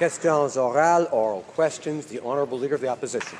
Questions orales, oral questions. The Honourable Leader of the Opposition.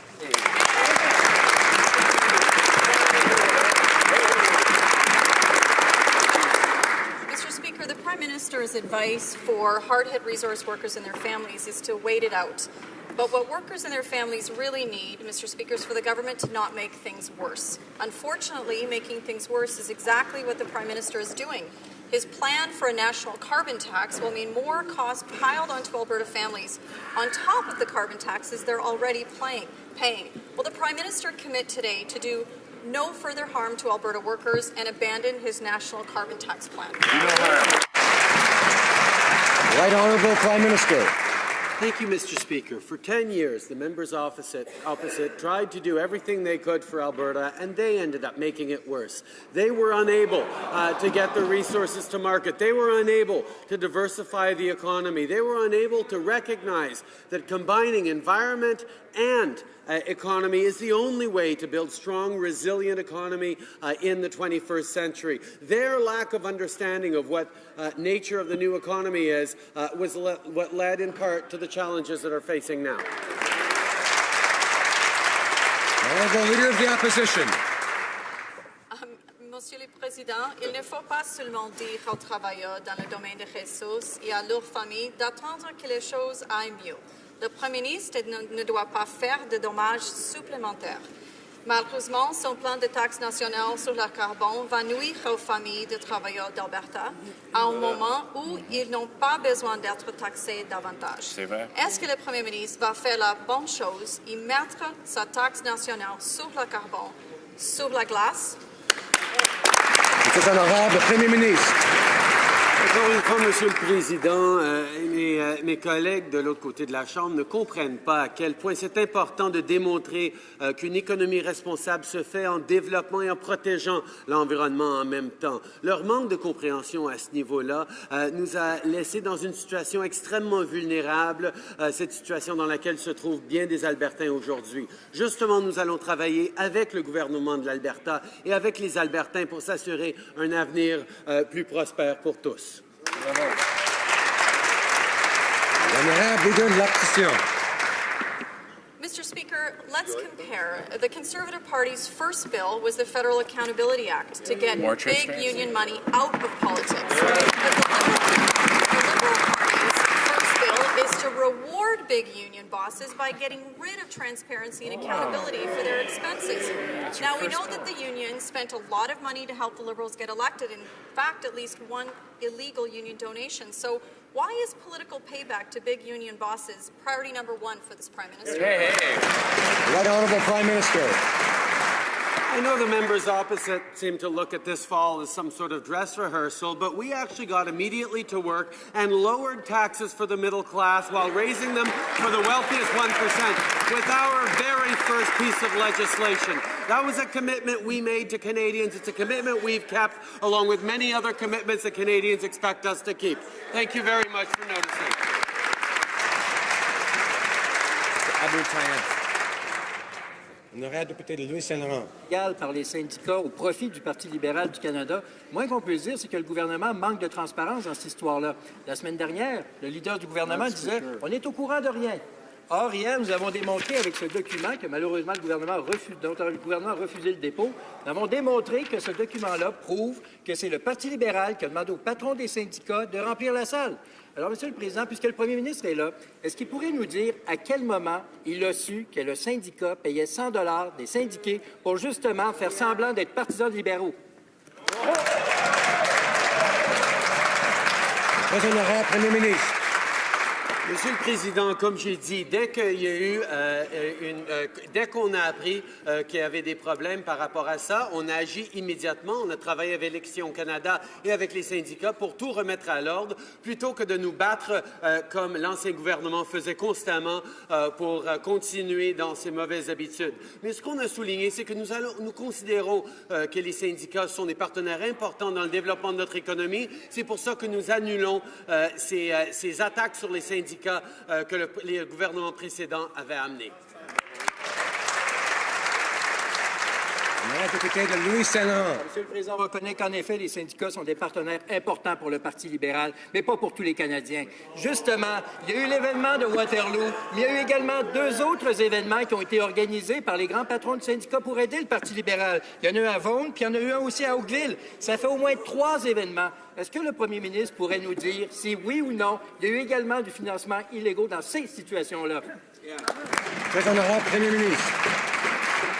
Mr. Speaker, the Prime Minister's advice for hard-hit resource workers and their families is to wait it out. But what workers and their families really need, Mr. Speaker, is for the government to not make things worse. Unfortunately, making things worse is exactly what the Prime Minister is doing. His plan for a national carbon tax will mean more costs piled onto Alberta families on top of the carbon taxes they're already paying. Will the Prime Minister commit today to do no further harm to Alberta workers and abandon his national carbon tax plan? Right Honourable Prime Minister. Thank you, Mr. Speaker. For 10 years, the members opposite tried to do everything they could for Alberta, and they ended up making it worse. They were unable to get the resources to market. They were unable to diversify the economy. They were unable to recognize that combining environment and economy is the only way to build strong, resilient economy in the 21st century. Their lack of understanding of what nature of the new economy is was what led in part to the challenges that are facing now. Honourable Leader of the Opposition. Monsieur le Président, il ne faut pas seulement dire aux travailleurs dans le domaine des ressources et à leurs familles d'attendre que les choses aillent mieux. Le Premier ministre ne doit pas faire de dommages supplémentaires. Malheureusement, son plan de taxe nationale sur le carbone va nuire aux familles de travailleurs d'Alberta à un moment où ils n'ont pas besoin d'être taxés davantage. Est-ce que le Premier ministre va faire la bonne chose et mettre sa taxe nationale sur le carbone sur la glace? Monsieur honorable, Premier ministre. Encore une fois, Monsieur le Président, mes collègues de l'autre côté de la Chambre ne comprennent pas à quel point c'est important de démontrer qu'une économie responsable se fait en développant et en protégeant l'environnement en même temps. Leur manque de compréhension à ce niveau-là nous a laissés dans une situation extrêmement vulnérable, cette situation dans laquelle se trouvent bien des Albertains aujourd'hui. Justement, nous allons travailler avec le gouvernement de l'Alberta et avec les Albertains pour s'assurer un avenir plus prospère pour tous. L'honorable Leader de l'Opposition. Mr. Speaker, let's compare. The Conservative Party's first bill was the Federal Accountability Act to get big union money out of politics. But the Liberal Party's first bill is to reward big union bosses by getting rid of transparency and accountability for their expenses. Now, we know that the union spent a lot of money to help the Liberals get elected. In fact, at least one illegal union donation. So why is political payback to big union bosses priority number one for this Prime Minister? Right Honourable Prime Minister. I know the members opposite seem to look at this fall as some sort of dress rehearsal, but we actually got immediately to work and lowered taxes for the middle class while raising them for the wealthiest 1% with our very first piece of legislation. That was a commitment we made to Canadians. It's a commitment we've kept, along with many other commitments that Canadians expect us to keep. Thank you very much for noticing. Honorable député de Louis-Saint-Laurent. Par les syndicats au profit du Parti libéral du Canada. Moins qu'on peut dire, c'est que le gouvernement manque de transparence dans cette histoire-là. La semaine dernière, le leader du gouvernement disait « on est au courant de rien ». Or, hier, nous avons démontré avec ce document que malheureusement dont le gouvernement a refusé le dépôt, nous avons démontré que ce document-là prouve que c'est le Parti libéral qui a demandé au patron des syndicats de remplir la salle. Alors, Monsieur le Président, puisque le Premier ministre est là, est-ce qu'il pourrait nous dire à quel moment il a su que le syndicat payait 100 $ des syndiqués pour justement faire semblant d'être partisans libéraux? Très honorable Premier ministre. Monsieur le Président, comme j'ai dit, dès qu'il y a eu dès qu'on a appris qu'il y avait des problèmes par rapport à ça, on a agi immédiatement. On a travaillé avec Élections Canada et avec les syndicats pour tout remettre à l'ordre, plutôt que de nous battre comme l'ancien gouvernement faisait constamment pour continuer dans ses mauvaises habitudes. Mais ce qu'on a souligné, c'est que nous considérons que les syndicats sont des partenaires importants dans le développement de notre économie. C'est pour ça que nous annulons ces attaques sur les syndicats que le gouvernement précédent avait amené. Honorable député de Louis-Saint-Laurent. Monsieur le Président, on reconnaît qu'en effet, les syndicats sont des partenaires importants pour le Parti libéral, mais pas pour tous les Canadiens. Justement, il y a eu l'événement de Waterloo, mais il y a eu également 2 autres événements qui ont été organisés par les grands patrons de syndicats pour aider le Parti libéral. Il y en a eu à Vaughan, puis il y en a eu un aussi à Oakville. Ça fait au moins 3 événements. Est-ce que le premier ministre pourrait nous dire si oui ou non, il y a eu également du financement illégaux dans ces situations-là? Très honorable Premier ministre.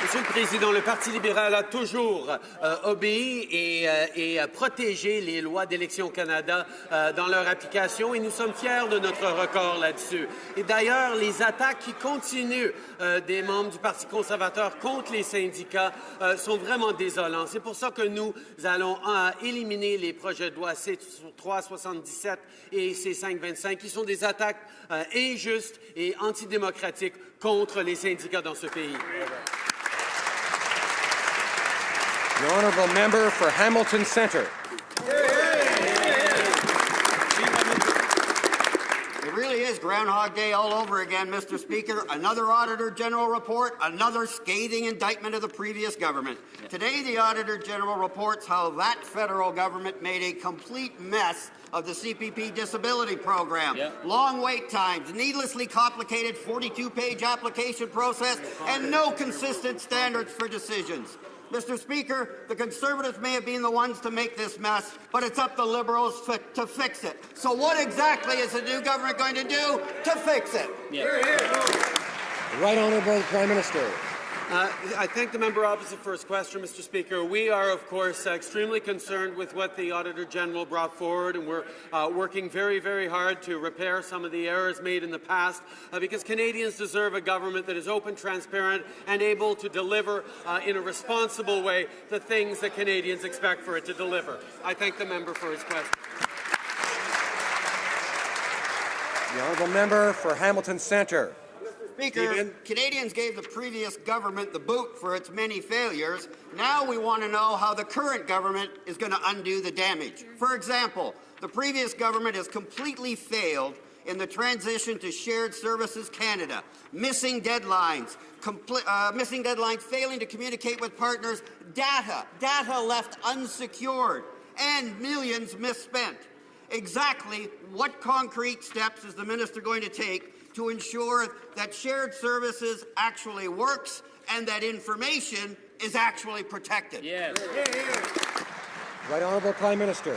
Monsieur le Président, le Parti libéral a toujours obéi et protégé les lois d'Élections Canada dans leur application et nous sommes fiers de notre record là-dessus. Et d'ailleurs, les attaques qui continuent des membres du Parti conservateur contre les syndicats sont vraiment désolants. C'est pour ça que nous allons éliminer les projets de loi C-377 et C-525 qui sont des attaques injustes et antidémocratiques contre les syndicats dans ce pays. The honourable member for Hamilton Centre. It really is Groundhog Day all over again, Mr. Speaker. Another Auditor General report, another scathing indictment of the previous government. Today, the Auditor General reports how that federal government made a complete mess of the CPP disability program. Yep. Long wait times, needlessly complicated 42-page application process, and no consistent standards for decisions. Mr. Speaker, the Conservatives may have been the ones to make this mess, but it's up to Liberals to fix it. So what exactly is the new government going to do to fix it? Yeah. The Right Honourable Prime Minister. I thank the member opposite for his question, Mr. Speaker. We are, of course, extremely concerned with what the Auditor General brought forward, and we're working very, very hard to repair some of the errors made in the past, because Canadians deserve a government that is open, transparent, and able to deliver in a responsible way the things that Canadians expect for it to deliver. I thank the member for his question. The honourable member for Hamilton Centre. Speaker, Canadians gave the previous government the boot for its many failures. Now we want to know how the current government is going to undo the damage. For example, the previous government has completely failed in the transition to Shared Services Canada, missing deadlines, failing to communicate with partners, data left unsecured, and millions misspent. Exactly what concrete steps is the minister going to take to ensure that shared services actually works and that information is actually protected? Yes. Right Honourable Prime Minister.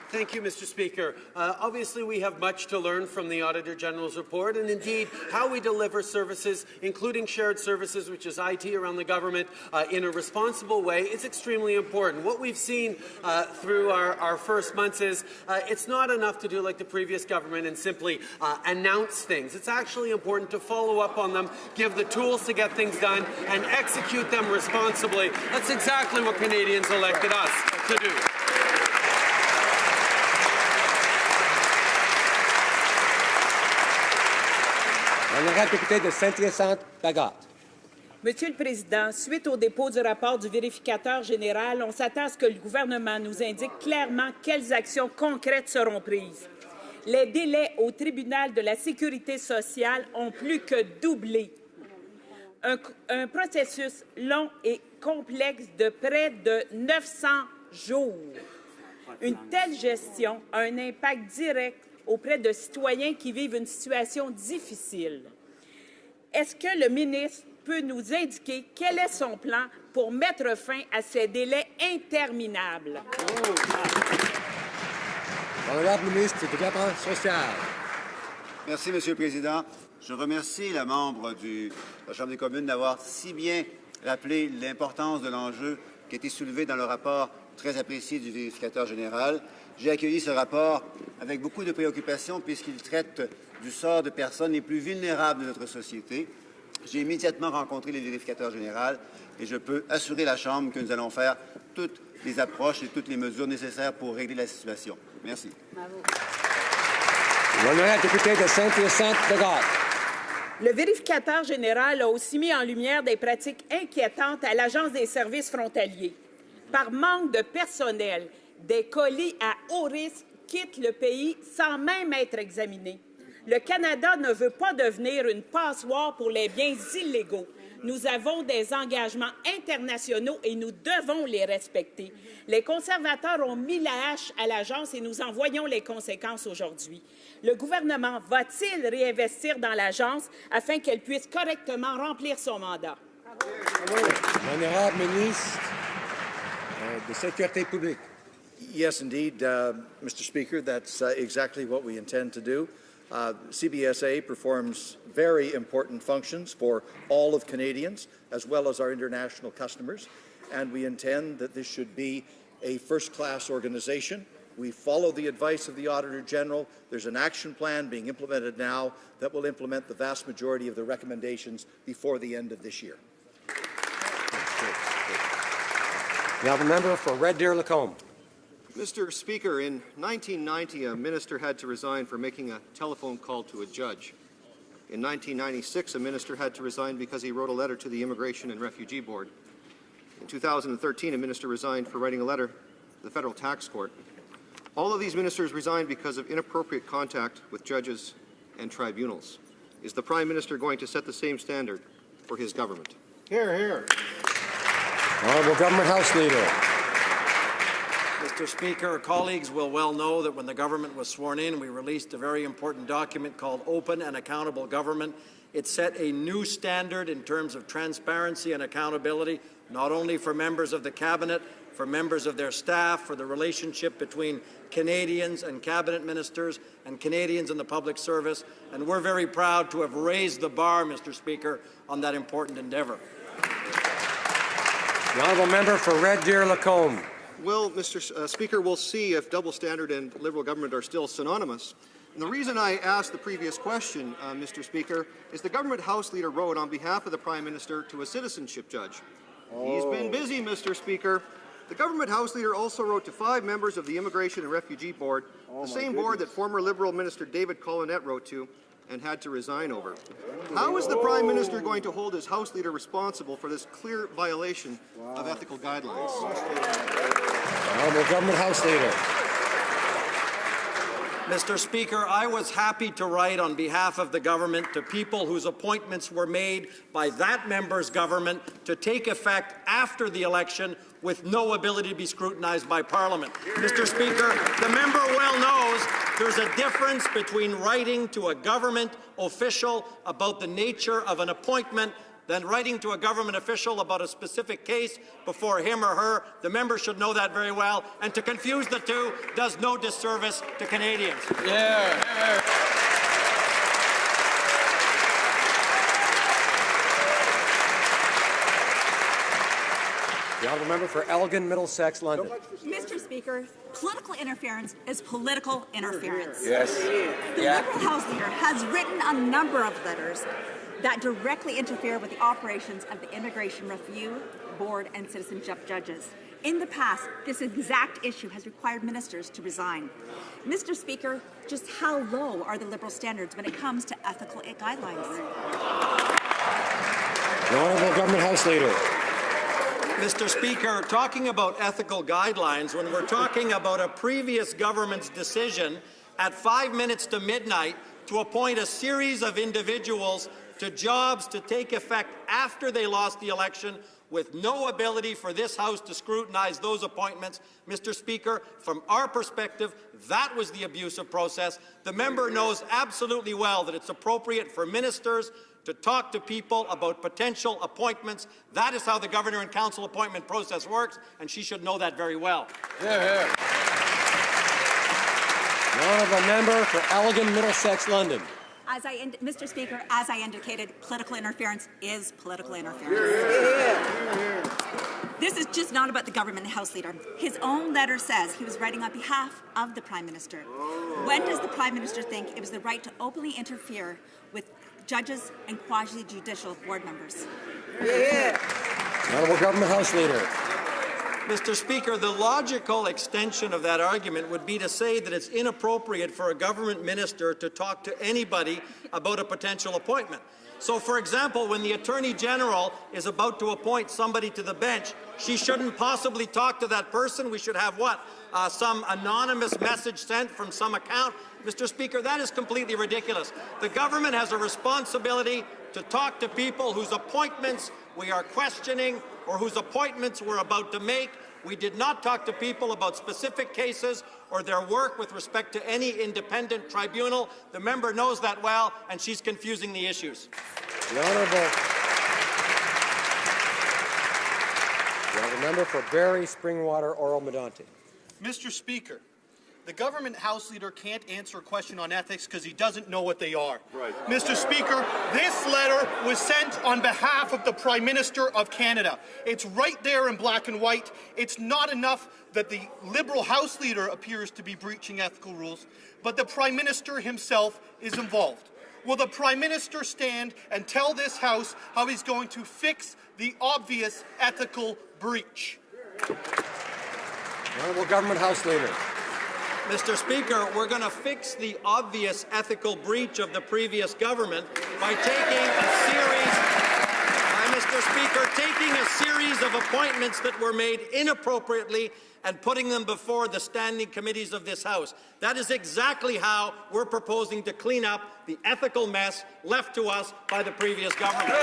Thank you, Mr. Speaker. Obviously, we have much to learn from the Auditor General's report, and indeed, how we deliver services, including shared services, which is IT around the government, in a responsible way, is extremely important. What we've seen through our first months is it's not enough to do like the previous government and simply announce things. It's actually important to follow up on them, give the tools to get things done, and execute them responsibly. That's exactly what Canadians elected us to do. Honorable député de Saint-Hyacinthe-Bagot. Monsieur le Président, suite au dépôt du rapport du vérificateur général, on s'attend à ce que le gouvernement nous indique clairement quelles actions concrètes seront prises. Les délais au tribunal de la sécurité sociale ont plus que doublé. Un processus long et complexe de près de 900 jours. Une telle gestion a un impact direct auprès de citoyens qui vivent une situation difficile. Est-ce que le ministre peut nous indiquer quel est son plan pour mettre fin à ces délais interminables? Honorable ministre du Développement social. Merci, Monsieur le Président. Je remercie la membre de la Chambre des communes d'avoir si bien rappelé l'importance de l'enjeu qui a été soulevé dans le rapport très apprécié du vérificateur général. J'ai accueilli ce rapport avec beaucoup de préoccupation puisqu'il traite du sort de personnes les plus vulnérables de notre société. J'ai immédiatement rencontré le vérificateur général et je peux assurer la Chambre que nous allons faire toutes les approches et toutes les mesures nécessaires pour régler la situation. Merci. Bravo. L'honorable député de Saint-Hyacinthe-Bagot. Le vérificateur général a aussi mis en lumière des pratiques inquiétantes à l'Agence des services frontaliers. Par manque de personnel, des colis à haut risque quittent le pays sans même être examinés. Le Canada ne veut pas devenir une passoire pour les biens illégaux. Nous avons des engagements internationaux et nous devons les respecter. Les conservateurs ont mis la hache à l'agence et nous en voyons les conséquences aujourd'hui. Le gouvernement va-t-il réinvestir dans l'agence afin qu'elle puisse correctement remplir son mandat? L'honorable ministre de Sécurité publique. Yes, indeed, Mr. Speaker, that's exactly what we intend to do. CBSA performs very important functions for all of Canadians, as well as our international customers, and we intend that this should be a first-class organization. We follow the advice of the Auditor General. There's an action plan being implemented now that will implement the vast majority of the recommendations before the end of this year. The honourable member for Red Deer Lacombe. Mr. Speaker, in 1990, a minister had to resign for making a telephone call to a judge. In 1996, a minister had to resign because he wrote a letter to the Immigration and Refugee Board. In 2013, a minister resigned for writing a letter to the Federal Tax Court. All of these ministers resigned because of inappropriate contact with judges and tribunals. Is the Prime Minister going to set the same standard for his government? Hear, hear. Honourable Government House Leader. Mr. Speaker, colleagues will well know that when the government was sworn in, we released a very important document called Open and Accountable Government. It set a new standard in terms of transparency and accountability, not only for members of the Cabinet, for members of their staff, for the relationship between Canadians and Cabinet ministers and Canadians in the public service, and we're very proud to have raised the bar, Mr. Speaker, on that important endeavour. The honourable member for Red Deer Lacombe. Well, Mr. Speaker, we'll see if double standard and Liberal government are still synonymous. And the reason I asked the previous question, Mr. Speaker, is the Government House Leader wrote on behalf of the Prime Minister to a citizenship judge. He's been busy, Mr. Speaker. The Government House Leader also wrote to 5 members of the Immigration and Refugee Board, the same board that former Liberal Minister David Collinette wrote to and had to resign over. How is the Prime Minister going to hold his House Leader responsible for this clear violation of ethical guidelines? Honourable Government House Leader. Mr. Speaker, I was happy to write on behalf of the government to people whose appointments were made by that member's government to take effect after the election with no ability to be scrutinized by Parliament. Mr. Speaker, the member well knows there's a difference between writing to a government official about the nature of an appointment than writing to a government official about a specific case before him or her. The member should know that very well, and to confuse the two does no disservice to Canadians. Yeah. The honourable member for Elgin, Middlesex, London. Mr. Speaker, political interference is political interference. Yes. The Liberal House Leader has written a number of letters that directly interfere with the operations of the Immigration Review Board and citizenship judges. In the past, this exact issue has required ministers to resign. Mr. Speaker, just how low are the Liberal standards when it comes to ethical guidelines? The honourable Government House Leader. Mr. Speaker, talking about ethical guidelines, when we're talking about a previous government's decision at 5 minutes to midnight to appoint a series of individuals to jobs to take effect after they lost the election with no ability for this House to scrutinize those appointments. Mr. Speaker, from our perspective, that was the abusive process. The member knows absolutely well that it's appropriate for ministers to talk to people about potential appointments. That is how the Governor and Council appointment process works, and she should know that very well. Yeah. The honourable member for Elgin, Middlesex, London. Mr. Speaker, as I indicated, political interference is political interference. This is just not about the government House Leader. His own letter says he was writing on behalf of the Prime Minister. When does the Prime Minister think it was the right to openly interfere with judges and quasi-judicial board members? Honourable Government House Leader. Mr. Speaker, the logical extension of that argument would be to say that it's inappropriate for a government minister to talk to anybody about a potential appointment. So, for example, when the Attorney General is about to appoint somebody to the bench, she shouldn't possibly talk to that person. We should have what? Some anonymous message sent from some account? Mr. Speaker, that is completely ridiculous. The government has a responsibility to talk to people whose appointments we are questioning or whose appointments we're about to make. We did not talk to people about specific cases or their work with respect to any independent tribunal. The member knows that well, and she's confusing the issues. The honourable member for Barrie, Springwater, Oro Medonte. Mr. Speaker, the government House Leader can't answer a question on ethics because he doesn't know what they are. Right. Mr. Speaker, this letter was sent on behalf of the Prime Minister of Canada. It's right there in black and white. It's not enough that the Liberal House Leader appears to be breaching ethical rules, but the Prime Minister himself is involved. Will the Prime Minister stand and tell this House how he's going to fix the obvious ethical breach? The Honourable Government House Leader. Mr. Speaker, we're going to fix the obvious ethical breach of the previous government by taking a series of appointments that were made inappropriately and putting them before the standing committees of this House. That is exactly how we're proposing to clean up the ethical mess left to us by the previous government.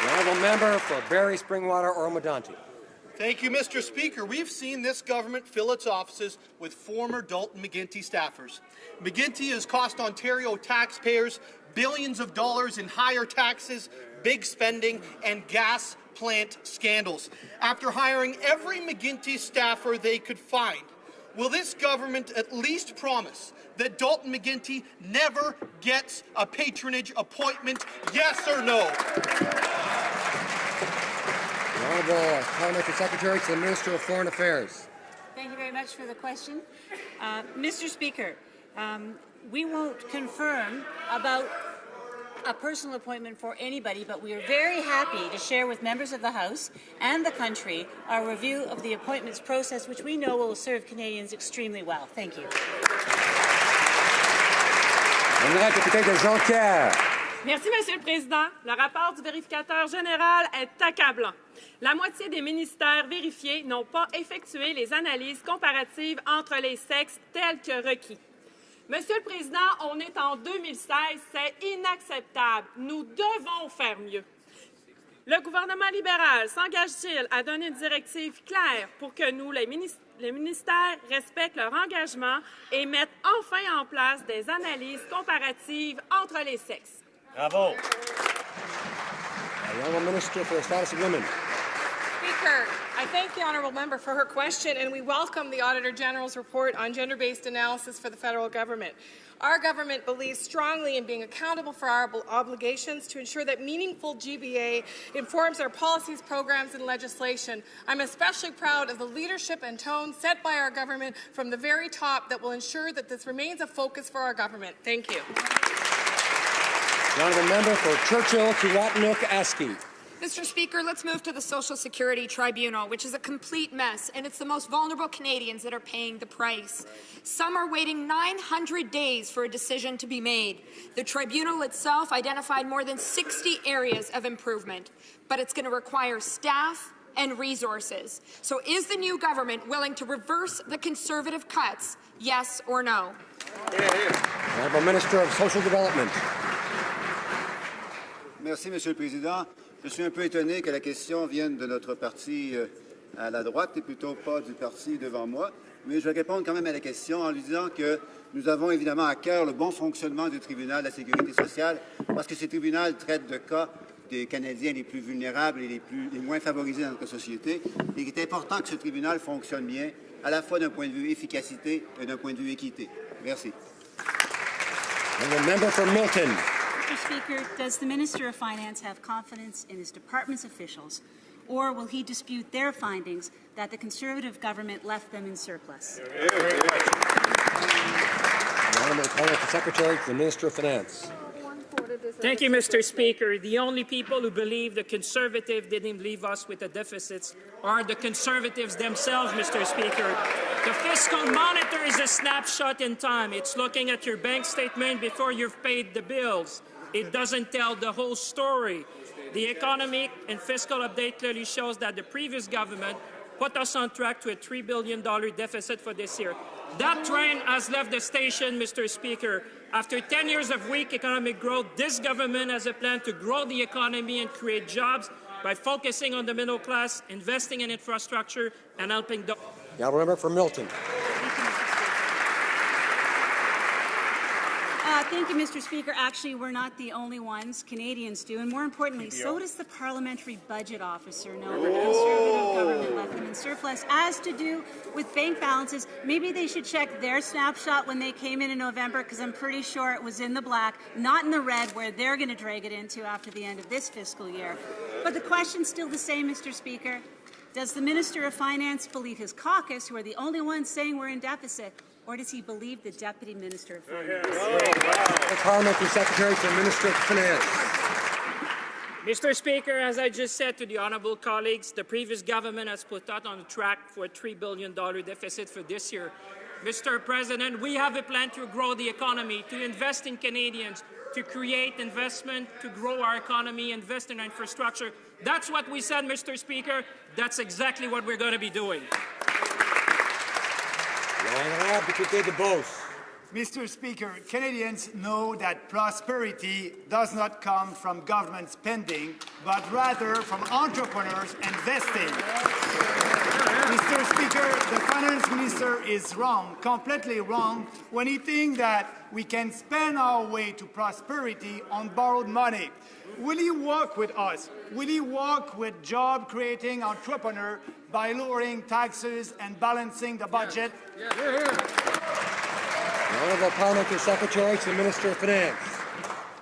The honourable member for Barrie, Springwater, Oro Medonte. Thank you, Mr. Speaker. We've seen this government fill its offices with former Dalton McGuinty staffers. McGuinty has cost Ontario taxpayers billions of dollars in higher taxes, big spending, and gas plant scandals. After hiring every McGuinty staffer they could find, will this government at least promise that Dalton McGuinty never gets a patronage appointment? Yes or no? The Honourable Parliamentary Secretary to the Minister of Foreign Affairs. Thank you very much for the question. Mr. Speaker, we won't confirm about a personal appointment for anybody, but we are very happy to share with members of the House and the country our review of the appointments process, which we know will serve Canadians extremely well. Thank you. Merci, Monsieur le Président. Le rapport du vérificateur général est accablant. La moitié des ministères vérifiés n'ont pas effectué les analyses comparatives entre les sexes telles que requis. Monsieur le Président, on est en 2016, c'est inacceptable. Nous devons faire mieux. Le gouvernement libéral s'engage-t-il à donner une directive claire pour que nous, les ministères, respectent leur engagement et mettent enfin en place des analyses comparatives entre les sexes? Bravo. The Honourable Minister for the Status of Women. Speaker, I thank the honourable member for her question, and we welcome the Auditor General's report on gender-based analysis for the federal government. Our government believes strongly in being accountable for our obligations to ensure that meaningful GBA informs our policies, programs, and legislation. I'm especially proud of the leadership and tone set by our government from the very top that will ensure that this remains a focus for our government. Thank you. The Honourable Member for Churchill to Watanoke-Askey. Mr. Speaker, let's move to the Social Security Tribunal, which is a complete mess, and it's the most vulnerable Canadians that are paying the price. Some are waiting 900 days for a decision to be made. The tribunal itself identified more than 60 areas of improvement, but it's going to require staff and resources. So is the new government willing to reverse the Conservative cuts, yes or no? Honourable Minister of Social Development. Merci, Monsieur le Président. Je suis un peu étonné que la question vienne de notre parti à la droite et plutôt pas du parti devant moi. Mais je vais répondre quand même à la question en lui disant que nous avons évidemment à cœur le bon fonctionnement du tribunal de la Sécurité sociale parce que ce tribunal traite de cas des Canadiens les plus vulnérables et les moins favorisés dans notre société. Et il est important que ce tribunal fonctionne bien, à la fois d'un point de vue efficacité et d'un point de vue équité. Merci. Member for Milton. Mr. Speaker, does the Minister of Finance have confidence in his department's officials, or will he dispute their findings that the Conservative government left them in surplus? The Honourable Parliamentary Secretary to the Minister of Finance. Thank you, Mr. Speaker. The only people who believe the Conservatives didn't leave us with the deficits are the Conservatives themselves, Mr. Speaker. The fiscal monitor is a snapshot in time. It's looking at your bank statement before you've paid the bills. It doesn't tell the whole story. The economic and fiscal update clearly shows that the previous government put us on track to a $3 billion deficit for this year. That train has left the station, Mr. Speaker. After 10 years of weak economic growth, this government has a plan to grow the economy and create jobs by focusing on the middle class, investing in infrastructure, and helping the... The honourable member for Milton. Thank you, Mr. Speaker. Actually, we're not the only ones. Canadians do. And more importantly, so does the Parliamentary Budget Officer know that the Conservative government left them in surplus. As to do with bank balances, maybe they should check their snapshot when they came in November, because I'm pretty sure it was in the black, not in the red, where they're going to drag it into after the end of this fiscal year. But the question's still the same, Mr. Speaker. Does the Minister of Finance believe his caucus, who are the only ones saying we're in deficit, or does he believe the Deputy Minister of Finance? The Parliamentary Secretary to the Minister of Finance. Mr. Speaker, as I just said to the honourable colleagues, the previous government has put us on track for a $3 billion deficit for this year. Mr. President, we have a plan to grow the economy, to invest in Canadians, to create investment, to grow our economy, invest in infrastructure. That's what we said, Mr. Speaker. That's exactly what we're going to be doing. Mr. Speaker, Canadians know that prosperity does not come from government spending, but rather from entrepreneurs investing. Mr. Speaker, the Finance Minister is wrong, completely wrong, when he thinks that we can spend our way to prosperity on borrowed money. Will he work with us? Will he work with job-creating entrepreneurs by lowering taxes and balancing the budget? The Honourable Parliamentary Secretary to the Minister of Finance.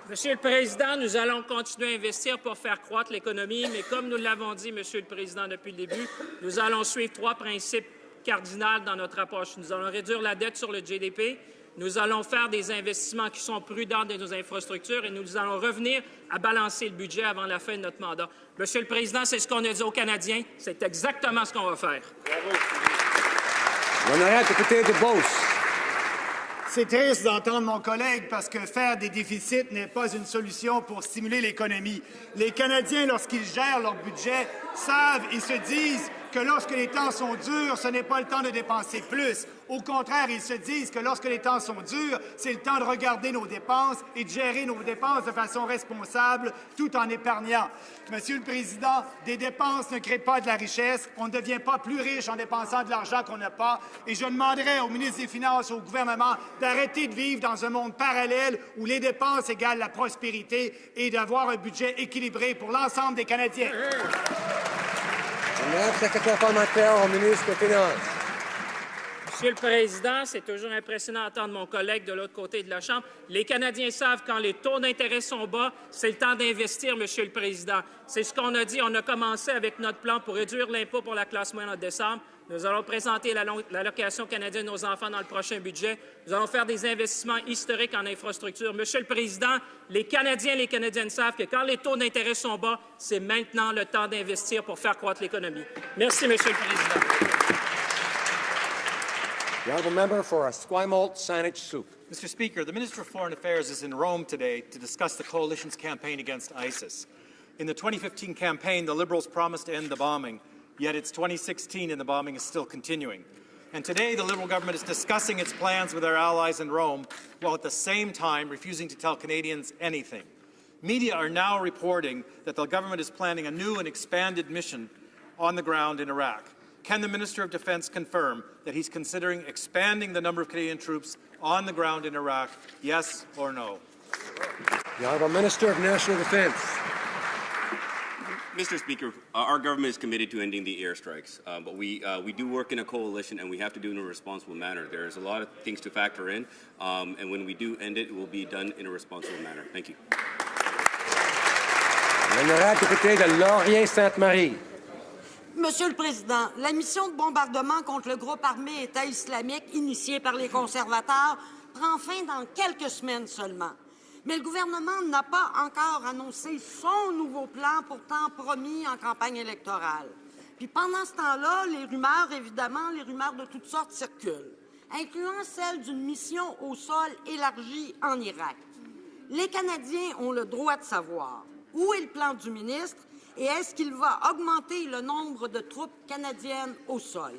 Monsieur le Président, nous allons continuer à investir pour faire croître l'économie, mais comme nous l'avons dit, Monsieur le Président, depuis le début, nous allons suivre 3 principes cardinaux dans notre approche. Nous allons réduire la dette sur le GDP, nous allons faire des investissements qui sont prudents dans nos infrastructures et nous allons revenir à balancer le budget avant la fin de notre mandat. Monsieur le Président, c'est ce qu'on a dit aux Canadiens. C'est exactement ce qu'on va faire. L'honorable député de Beauce. C'est triste d'entendre mon collègue parce que faire des déficits n'est pas une solution pour stimuler l'économie. Les Canadiens, lorsqu'ils gèrent leur budget, savent et se disent que lorsque les temps sont durs, ce n'est pas le temps de dépenser plus. Au contraire, ils se disent que lorsque les temps sont durs, c'est le temps de regarder nos dépenses et de gérer nos dépenses de façon responsable tout en épargnant. Monsieur le Président, des dépenses ne créent pas de la richesse. On ne devient pas plus riche en dépensant de l'argent qu'on n'a pas. Et je demanderai au ministre des Finances, au gouvernement, d'arrêter de vivre dans un monde parallèle où les dépenses égalent la prospérité et d'avoir un budget équilibré pour l'ensemble des Canadiens. Honorable secrétaire parlementaire au ministre des Finances. Monsieur le Président, c'est toujours impressionnant d'entendre mon collègue de l'autre côté de la Chambre. Les Canadiens savent quand les taux d'intérêt sont bas, c'est le temps d'investir, Monsieur le Président. C'est ce qu'on a dit. On a commencé avec notre plan pour réduire l'impôt pour la classe moyenne en décembre. Nous allons présenter l'allocation canadienne aux enfants dans le prochain budget. Nous allons faire des investissements historiques en infrastructure. Monsieur le Président, les Canadiens et les Canadiennes savent que quand les taux d'intérêt sont bas, c'est maintenant le temps d'investir pour faire croître l'économie. Merci, Monsieur le Président. The honourable member for Esquimalt Saanich Soup. Mr. Speaker, the Minister of Foreign Affairs is in Rome today to discuss the coalition's campaign against ISIS. In the 2015 campaign, the Liberals promised to end the bombing, yet it's 2016 and the bombing is still continuing. And today, the Liberal government is discussing its plans with our allies in Rome, while at the same time refusing to tell Canadians anything. Media are now reporting that the government is planning a new and expanded mission on the ground in Iraq. Can the Minister of Defence confirm that he's considering expanding the number of Canadian troops on the ground in Iraq, yes or no? The Honourable Minister of National Defence. Mr. Speaker, our government is committed to ending the airstrikes, but we do work in a coalition and we have to do it in a responsible manner. There's a lot of things to factor in, and when we do end it, it will be done in a responsible manner. Thank you. L'honorable député de Laurier-Sainte-Marie. Monsieur le Président, la mission de bombardement contre le groupe armé État islamique initiée par les conservateurs prend fin dans quelques semaines seulement. Mais le gouvernement n'a pas encore annoncé son nouveau plan, pourtant promis en campagne électorale. Puis pendant ce temps-là, les rumeurs, évidemment, les rumeurs de toutes sortes circulent, incluant celle d'une mission au sol élargie en Irak. Les Canadiens ont le droit de savoir où est le plan du ministre et est-ce qu'il va augmenter le nombre de troupes canadiennes au sol.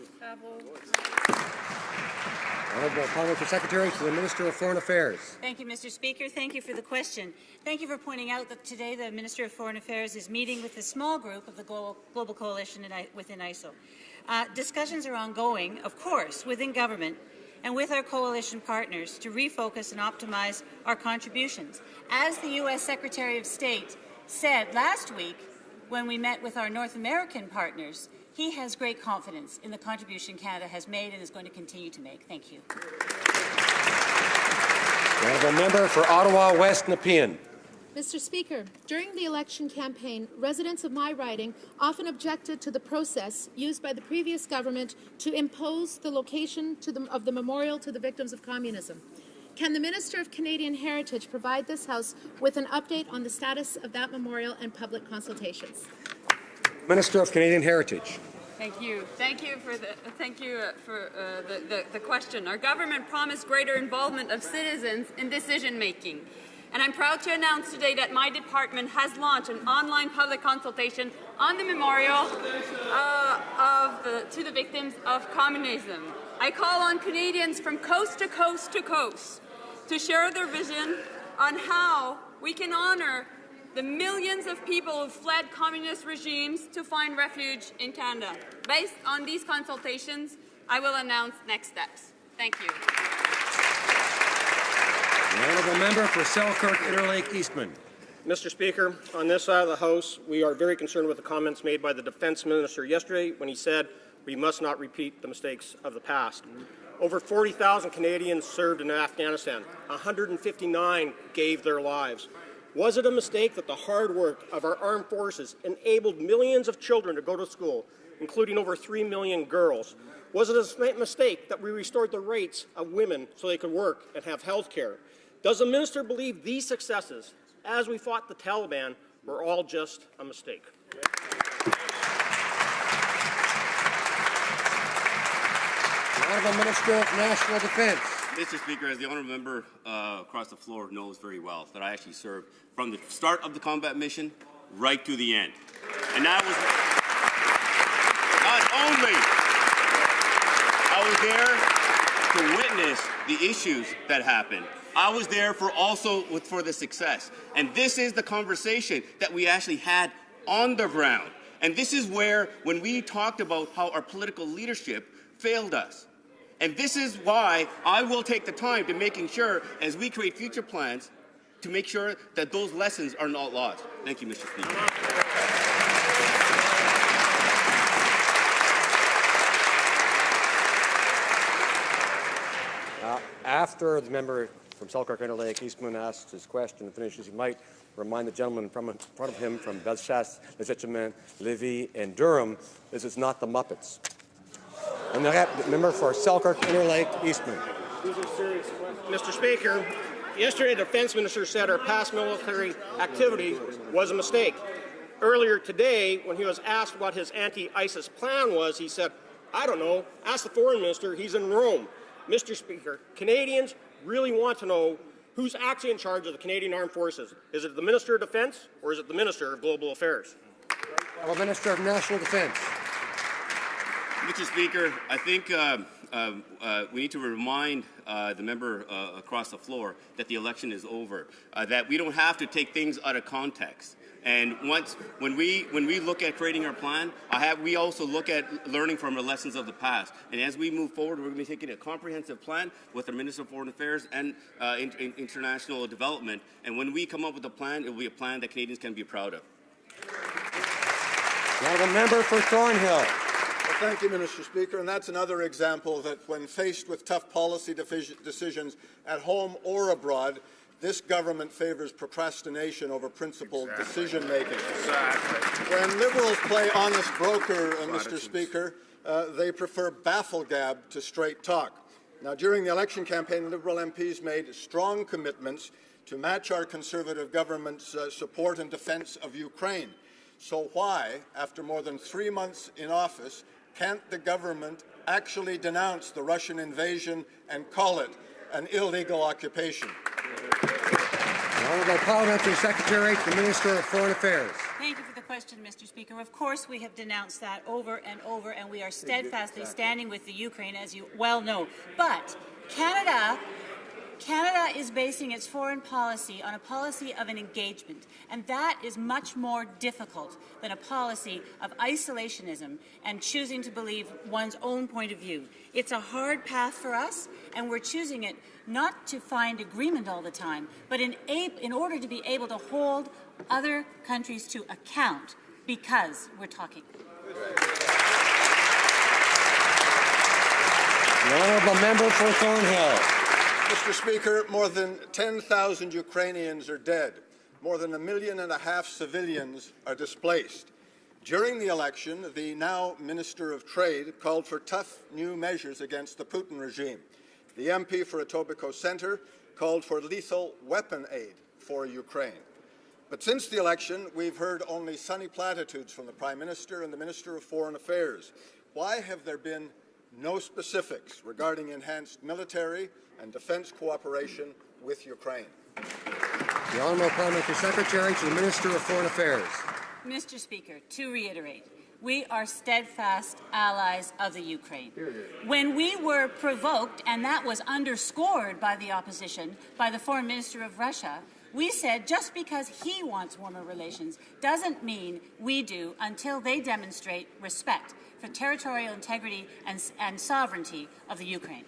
Honourable Parliamentary Secretary to the Minister of Foreign Affairs. Thank you, Mr. Speaker. Thank you for the question. Thank you for pointing out that today the Minister of Foreign Affairs is meeting with a small group of the Global Coalition within ISO. Discussions are ongoing, of course, within government and with our coalition partners to refocus and optimize our contributions. As the U.S. Secretary of State said last week when we met with our North American partners, he has great confidence in the contribution Canada has made and is going to continue to make. Thank you. The honourable member for Ottawa West Nepean. Mr. Speaker, during the election campaign, residents of my riding often objected to the process used by the previous government to impose the location of the memorial to the victims of communism. Can the Minister of Canadian Heritage provide this House with an update on the status of that memorial and public consultations? Minister of Canadian Heritage. Thank you. Thank you for the question. Our government promised greater involvement of citizens in decision-making. And I'm proud to announce today that my department has launched an online public consultation on the memorial to the victims of communism. I call on Canadians from coast to coast to coast to share their vision on how we can honour the millions of people who fled communist regimes to find refuge in Canada. Based on these consultations, I will announce next steps. Thank you. The honourable member for Selkirk Interlake Eastman. Mr. Speaker, on this side of the House, we are very concerned with the comments made by the Defence Minister yesterday when he said we must not repeat the mistakes of the past. Over 40,000 Canadians served in Afghanistan. 159 gave their lives. Was it a mistake that the hard work of our armed forces enabled millions of children to go to school, including over 3 million girls? Was it a mistake that we restored the rights of women so they could work and have health care? Does the minister believe these successes, as we fought the Taliban, were all just a mistake? The Honourable Minister of National Defence. Mr. Speaker, as the honourable member across the floor knows very well, that I actually served from the start of the combat mission right to the end. And that was not only I was there to witness the issues that happened, I was there for the success. And this is the conversation that we actually had on the ground. And this is where, when we talked about how our political leadership failed us. And this is why I will take the time to making sure, as we create future plans, to make sure that those lessons are not lost. Thank you, Mr. Speaker. After the member from Selkirk Interlake Eastman asks his question and finishes, he might remind the gentleman in front of him from Bellechasse, Les Etchemins, Lévis, and Durham, this is not the Muppets. And the member for Selkirk Interlake Eastman. These are serious questions. Mr. Speaker, yesterday the Defence Minister said our past military activity was a mistake. Earlier today, when he was asked what his anti-ISIS plan was, he said, I don't know, ask the Foreign Minister, he's in Rome. Mr. Speaker, Canadians really want to know who's actually in charge of the Canadian Armed Forces. Is it the Minister of Defence or is it the Minister of Global Affairs? The Minister of National Defence. Mr. Speaker, I think we need to remind the member across the floor that the election is over, that we don't have to take things out of context. And when we look at creating our plan, we also look at learning from the lessons of the past. And as we move forward, we're going to be taking a comprehensive plan with the Minister of Foreign Affairs and international development. And when we come up with a plan, it will be a plan that Canadians can be proud of. Now the member for Thornhill. Well, thank you, Mr. Speaker. And that's another example that when faced with tough policy decisions at home or abroad, this government favours procrastination over principled decision-making. Exactly. When Liberals play honest broker, Mr. Speaker, they prefer bafflegab to straight talk. Now, during the election campaign, Liberal MPs made strong commitments to match our Conservative government's support and defence of Ukraine. So why, after more than 3 months in office, can't the government actually denounce the Russian invasion and call it an illegal occupation? The Honourable Parliamentary Secretary to the Minister of Foreign Affairs. Thank you for the question, Mr. Speaker. Of course, we have denounced that over and over, and we are steadfastly standing with the Ukraine, as you well know. But Canada is basing its foreign policy on a policy of an engagement, and that is much more difficult than a policy of isolationism and choosing to believe one's own point of view. It's a hard path for us, and we're choosing it not to find agreement all the time, but in order to be able to hold other countries to account, because we're talking. The Honourable Member for Thornhill. Mr. Speaker, more than 10,000 Ukrainians are dead. More than 1.5 million civilians are displaced. During the election, the now Minister of Trade called for tough new measures against the Putin regime. The MP for Etobicoke Centre called for lethal weapon aid for Ukraine. But since the election, we've heard only sunny platitudes from the Prime Minister and the Minister of Foreign Affairs. Why have there been no specifics regarding enhanced military and defence cooperation with Ukraine? The Honourable Parliamentary Secretary to the Minister of Foreign Affairs. Mr. Speaker, to reiterate, we are steadfast allies of the Ukraine. When we were provoked, and that was underscored by the opposition, by the Foreign Minister of Russia, we said just because he wants warmer relations doesn't mean we do until they demonstrate respect for territorial integrity and sovereignty of the Ukraine.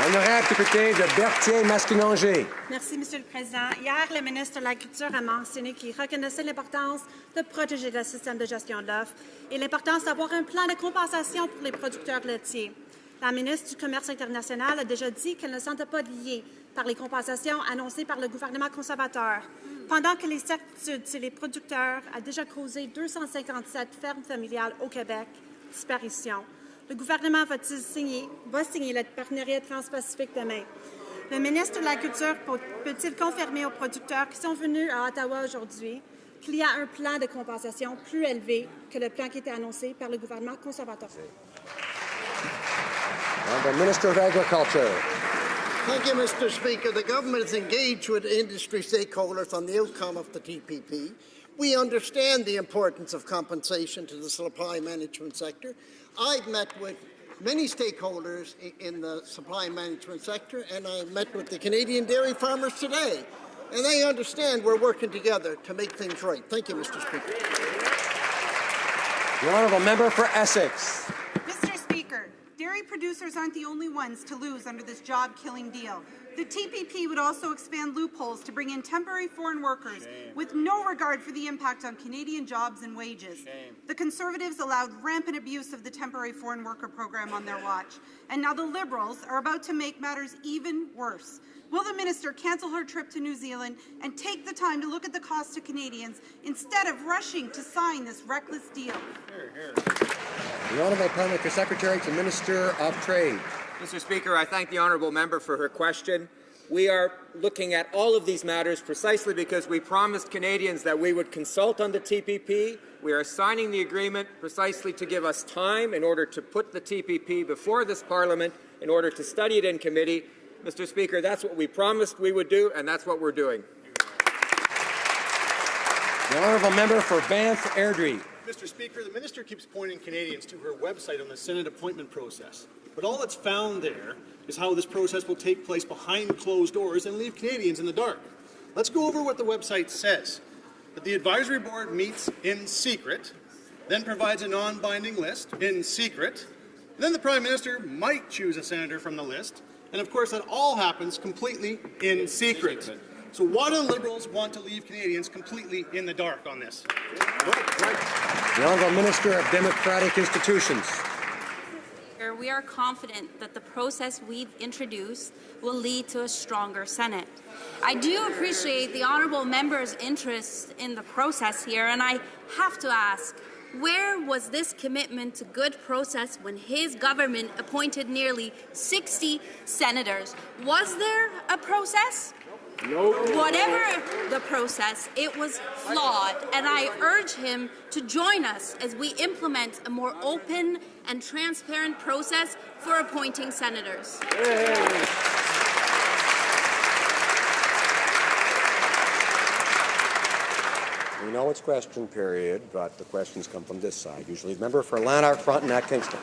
L'honorable député de Berthier-Masquinongé. Merci, Monsieur le Président. Hier, le ministre de la Culture a mentionné qu'il reconnaissait l'importance de protéger le système de gestion de l'offre et l'importance d'avoir un plan de compensation pour les producteurs laitiers. La ministre du Commerce international a déjà dit qu'elle ne se sentait pas liée par les compensations annoncées par le gouvernement conservateur, pendant que les certitudes chez les producteurs a déjà causé 257 fermes familiales au Québec, disparition. Le gouvernement va signer le partenariat transpacifique demain. Le ministre de la Culture peut-il confirmer aux producteurs qui sont venus à Ottawa aujourd'hui qu'il y a un plan de compensation plus élevé que le plan qui était annoncé par le gouvernement conservateur? The Minister of Agriculture. Thank you, Mr. Speaker. The government is engaged with industry stakeholders on the outcome of the TPP. We understand the importance of compensation to the supply management sector. I've met with many stakeholders in the supply management sector, and I met with the Canadian dairy farmers today, and they understand we're working together to make things right. Thank you, Mr. Speaker. The Honourable Member for Essex. Mr. Speaker, dairy producers aren't the only ones to lose under this job-killing deal. The TPP would also expand loopholes to bring in temporary foreign workers with no regard for the impact on Canadian jobs and wages. The Conservatives allowed rampant abuse of the temporary foreign worker program on their watch, and now the Liberals are about to make matters even worse. Will the minister cancel her trip to New Zealand and take the time to look at the cost to Canadians instead of rushing to sign this reckless deal? The Honourable Parliamentary Secretary to Minister of Trade. Mr. Speaker, I thank the honourable member for her question. We are looking at all of these matters precisely because we promised Canadians that we would consult on the TPP. We are signing the agreement precisely to give us time in order to put the TPP before this Parliament, in order to study it in committee. Mr. Speaker, that's what we promised we would do, and that's what we're doing. The Honourable Member for Banff Airdrie. Mr. Speaker, the minister keeps pointing Canadians to her website on the Senate appointment process. But all that's found there is how this process will take place behind closed doors and leave Canadians in the dark. Let's go over what the website says. That the advisory board meets in secret, then provides a non-binding list in secret, and then the Prime Minister might choose a senator from the list, and of course that all happens completely in secret. So why do the Liberals want to leave Canadians completely in the dark on this? The Honourable Minister of Democratic Institutions. We are confident that the process we've introduced will lead to a stronger Senate. I do appreciate the honourable member's interest in the process here, and I have to ask, Where was this commitment to good process when his government appointed nearly 60 senators? Was there a process? No. Whatever the process, it was flawed, and I urge him to join us as we implement a more open and transparent process for appointing senators. We know it's question period, but the questions come from this side. Usually the member for Lanark, Frontenac, Kingston.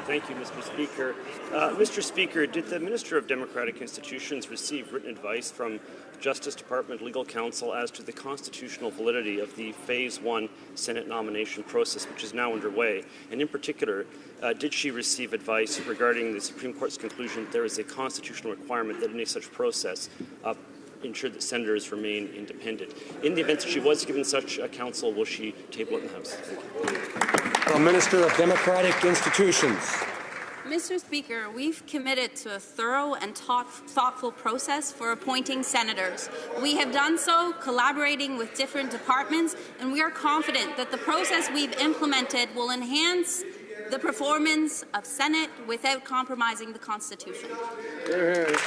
Thank you, Mr. Speaker. Mr. Speaker, did the Minister of Democratic Institutions receive written advice from Justice Department Legal Counsel as to the constitutional validity of the Phase 1 Senate nomination process, which is now underway? And in particular, did she receive advice regarding the Supreme Court's conclusion that there is a constitutional requirement that any such process ensure that senators remain independent? In the event that she was given such counsel, will she table it in the House? Thank you. The Minister of Democratic Institutions. Mr. Speaker, we've committed to a thorough and thoughtful process for appointing senators. We have done so collaborating with different departments, and we are confident that the process we've implemented will enhance the performance of Senate without compromising the Constitution. The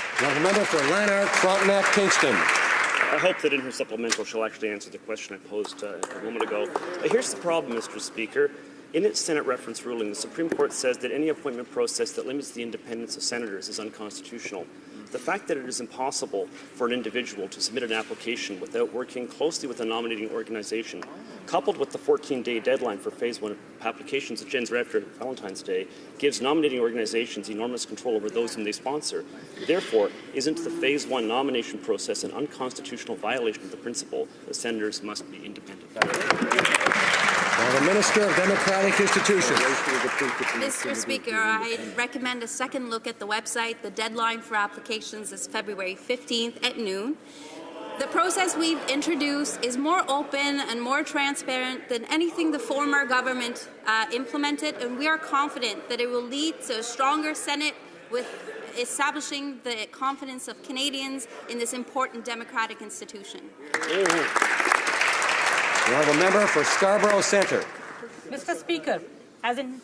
member for Lanark, Frontenac, Kingston. I hope that in her supplemental she'll actually answer the question I posed a moment ago. Here's the problem, Mr. Speaker. In its Senate reference ruling, the Supreme Court says that any appointment process that limits the independence of senators is unconstitutional. The fact that it is impossible for an individual to submit an application without working closely with a nominating organization, coupled with the 14-day deadline for Phase 1 applications, which ends right after Valentine's Day, gives nominating organizations enormous control over those whom they sponsor. Therefore, isn't the Phase 1 nomination process an unconstitutional violation of the principle that senators must be independent? The Minister of Democratic Institutions. Mr. Speaker, I recommend a second look at the website. The deadline for applications is February 15th at noon. The process we've introduced is more open and more transparent than anything the former government implemented, and we are confident that it will lead to a stronger Senate with establishing the confidence of Canadians in this important democratic institution. The honourable member for Scarborough Centre. Mr. Speaker, as in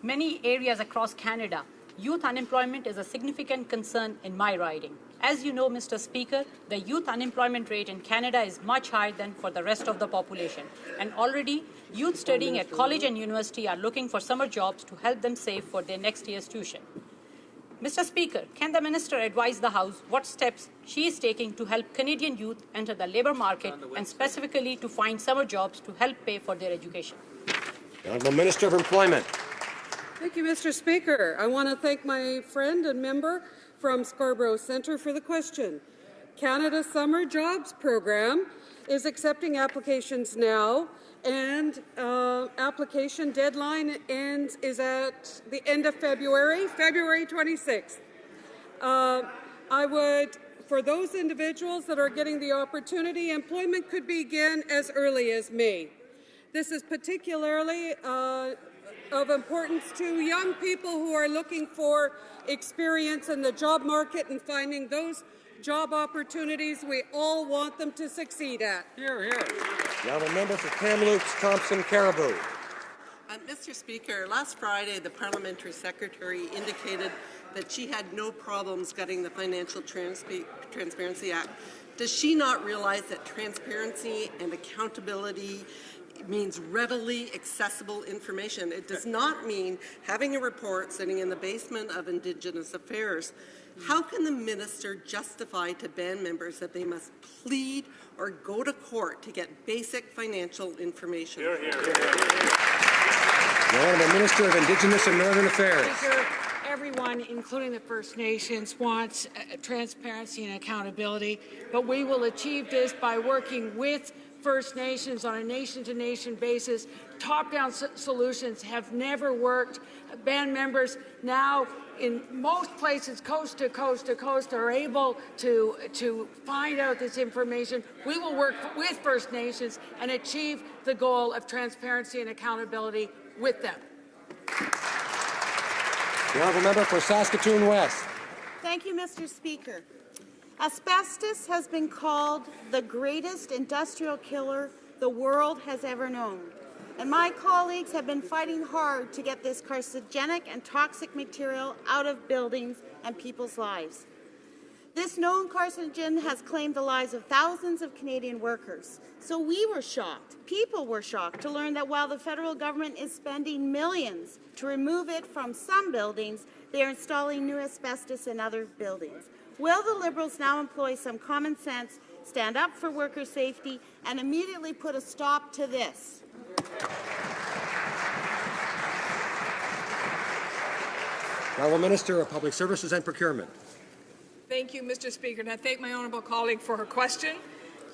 many areas across Canada, youth unemployment is a significant concern in my riding. As you know, Mr. Speaker, the youth unemployment rate in Canada is much higher than for the rest of the population. And already, youth studying at college and university are looking for summer jobs to help them save for their next year's tuition. Mr. Speaker, can the Minister advise the House what steps she is taking to help Canadian youth enter the labour market and specifically to find summer jobs to help pay for their education? The Honourable Minister of Employment. Thank you, Mr. Speaker. I want to thank my friend and member from Scarborough Centre for the question. Canada's Summer Jobs Program is accepting applications now, and application deadline is at the end of February 26th. For those individuals that are getting the opportunity, employment could begin as early as May. This is particularly of importance to young people who are looking for experience in the job market and finding those job opportunities we all want them to succeed at. Hear, hear. The honourable member for Kamloops, Thompson, Caribou. Mr. Speaker, last Friday the Parliamentary Secretary indicated that she had no problems getting the Financial Transparency Act. Does she not realize that transparency and accountability means readily accessible information? It does not mean having a report sitting in the basement of Indigenous Affairs. How can the minister justify to band members that they must plead or go to court to get basic financial information? The Honourable Minister of Indigenous and Northern Affairs. Speaker, everyone, including the First Nations, wants transparency and accountability, but we will achieve this by working with First Nations on a nation-to-nation basis. Top-down solutions have never worked. Band members now, in most places, coast to coast to coast, are able to find out this information. We will work with First Nations and achieve the goal of transparency and accountability with them. The honourable member for Saskatoon West. Thank you, Mr. Speaker. Asbestos has been called the greatest industrial killer the world has ever known. and my colleagues have been fighting hard to get this carcinogenic and toxic material out of buildings and people's lives. This known carcinogen has claimed the lives of thousands of Canadian workers. So we were shocked, people were shocked to learn that while the federal government is spending millions to remove it from some buildings, they are installing new asbestos in other buildings. Will the Liberals now employ some common sense, stand up for worker safety, and immediately put a stop to this? Honourable Minister of Public Services and Procurement. Thank you, Mr. Speaker, and I thank my honourable colleague for her question.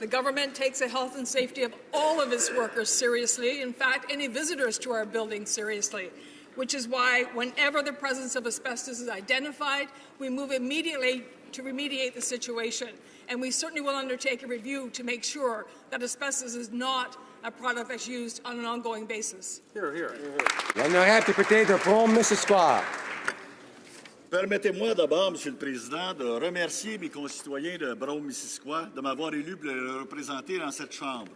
The government takes the health and safety of all of its workers seriously, in fact, any visitors to our buildings seriously, which is why whenever the presence of asbestos is identified, we move immediately to remediate the situation. And we certainly will undertake a review to make sure that asbestos is not a product that's used on an ongoing basis. Here, here. L'honorable député de Brome-Missisquoi. Permettez-moi d'abord, Monsieur le Président, de remercier mes concitoyens de Brome-Missisquoi de m'avoir élu pour les représenter dans cette Chambre.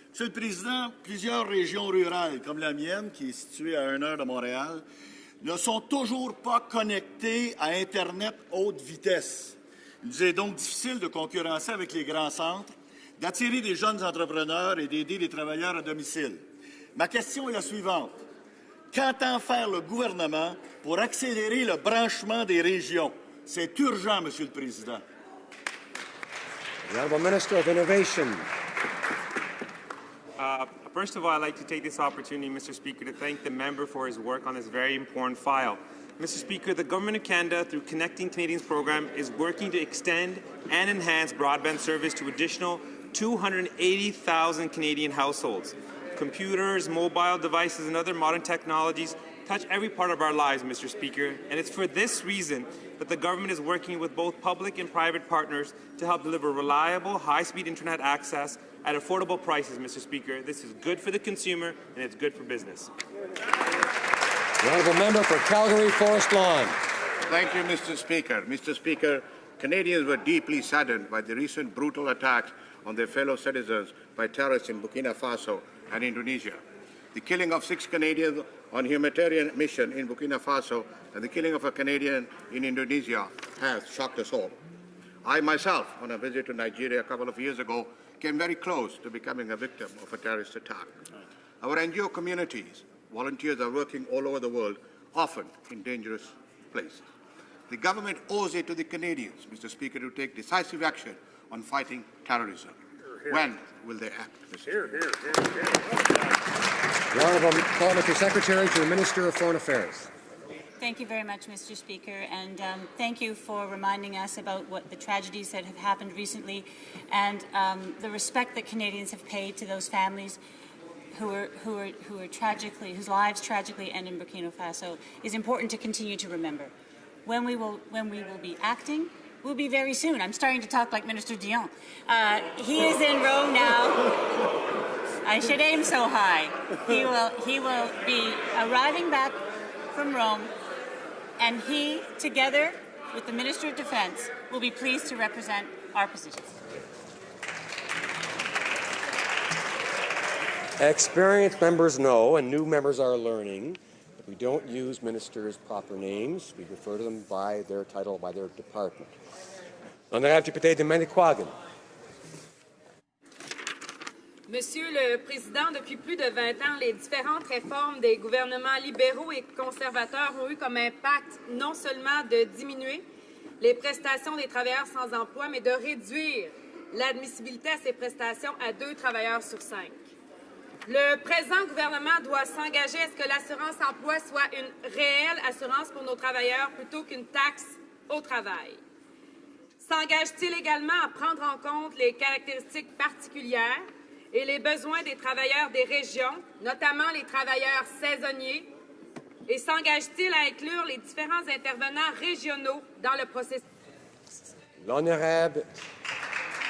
Monsieur le Président, plusieurs régions rurales, comme la mienne, qui est située à 1 heure de Montréal, ne sont toujours pas connectées à Internet haute vitesse. Il nous est donc difficile de concurrencer avec les grands centres, d'attirer des jeunes entrepreneurs et d'aider les travailleurs à domicile. Ma question est la suivante. Qu'entend faire le gouvernement pour accélérer le branchement des régions? C'est urgent, Monsieur le Président. The Honourable Minister of Innovation. First of all, I'd like to take this opportunity, Mr. Speaker, to thank the member for his work on this very important file. Mr. Speaker, the Government of Canada, through Connecting Canadians program, is working to extend and enhance broadband service to additional 280,000 Canadian households. Computers, mobile devices, and other modern technologies touch every part of our lives, Mr. Speaker, and it's for this reason that the government is working with both public and private partners to help deliver reliable, high-speed internet access at affordable prices, Mr. Speaker. This is good for the consumer, and it's good for business. The honourable member for Calgary Forest Lawn. Thank you, Mr. Speaker. Mr. Speaker, Canadians were deeply saddened by the recent brutal attacks on their fellow citizens by terrorists in Burkina Faso and Indonesia. The killing of 6 Canadians on humanitarian mission in Burkina Faso and the killing of a Canadian in Indonesia has shocked us all. I myself, on a visit to Nigeria a couple of years ago, came very close to becoming a victim of a terrorist attack. Our NGO communities, volunteers are working all over the world, often in dangerous places. The government owes it to the Canadians, Mr. Speaker, to take decisive action on fighting terrorism. When will they act, Mr. The Honourable Parliamentary Secretary to the Minister of Foreign Affairs. Thank you very much, Mr. Speaker, and thank you for reminding us about what the tragedies that have happened recently and the respect that Canadians have paid to those families who are tragically, whose lives tragically end in Burkina Faso is important to continue to remember. When we will be acting will be very soon. I'm starting to talk like Minister Dion. He is in Rome now. I should aim so high. He will be arriving back from Rome, and he, together with the Minister of Defence, will be pleased to represent our positions. Experienced members know, and new members are learning, that we don't use ministers' proper names. We refer to them by their title, by their department. Honorable député de Manicouagan. Monsieur le Président, depuis plus de 20 ans, les différentes réformes des gouvernements libéraux et conservateurs ont eu comme impact non seulement de diminuer les prestations des travailleurs sans emploi, mais de réduire l'admissibilité à ces prestations à 2 travailleurs sur 5. Le présent gouvernement doit s'engager à ce que l'assurance emploi soit une réelle assurance pour nos travailleurs plutôt qu'une taxe au travail. S'engage-t-il également à prendre en compte les caractéristiques particulières et les besoins des travailleurs des régions, notamment les travailleurs saisonniers, et s'engage-t-il à inclure les différents intervenants régionaux dans le processus? L'honorable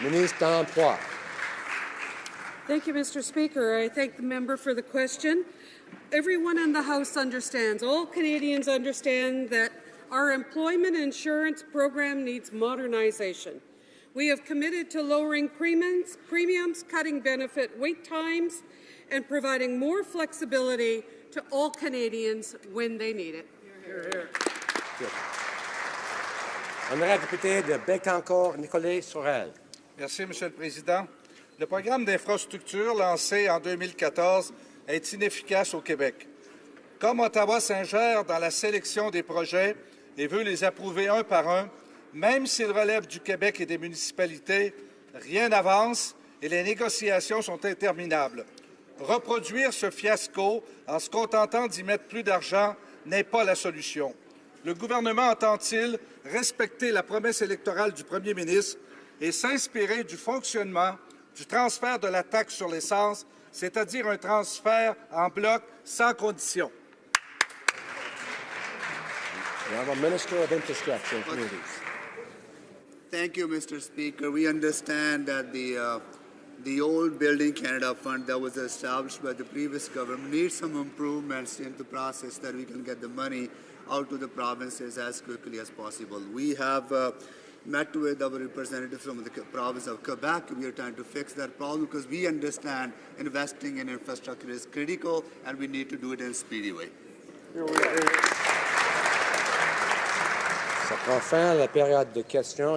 ministre de l'Emploi. Thank you, Mr. Speaker. I thank the member for the question. Everyone in the House understands, all Canadians understand that our employment insurance program needs modernization. We have committed to lowering premiums, cutting benefit wait times, and providing more flexibility to all Canadians when they need it. Honorable député de Bécancour-Nicolet-Sorel. Merci, Monsieur le Président. Le programme d'infrastructure lancé en 2014 est inefficace au Québec. Comme Ottawa s'ingère dans la sélection des projets et veut les approuver un par un, même s'ils relèvent du Québec et des municipalités, rien n'avance et les négociations sont interminables. Reproduire ce fiasco en se contentant d'y mettre plus d'argent n'est pas la solution. Le gouvernement entend-il respecter la promesse électorale du premier ministre et s'inspirer du fonctionnement du transfert de la taxe sur l'essence, c'est-à-dire un transfert en bloc sans condition? Minister of Infrastructure and Communities. Thank you, Mr. Speaker. We understand that the old Building Canada Fund that was established by the previous government needs some improvements in the process that we can get the money out to the provinces as quickly as possible. We have met with our representatives from the province of Quebec. We are trying to fix that problem because we understand investing in infrastructure is critical and we need to do it in a speedy way. Ça prend fin à la période de questions.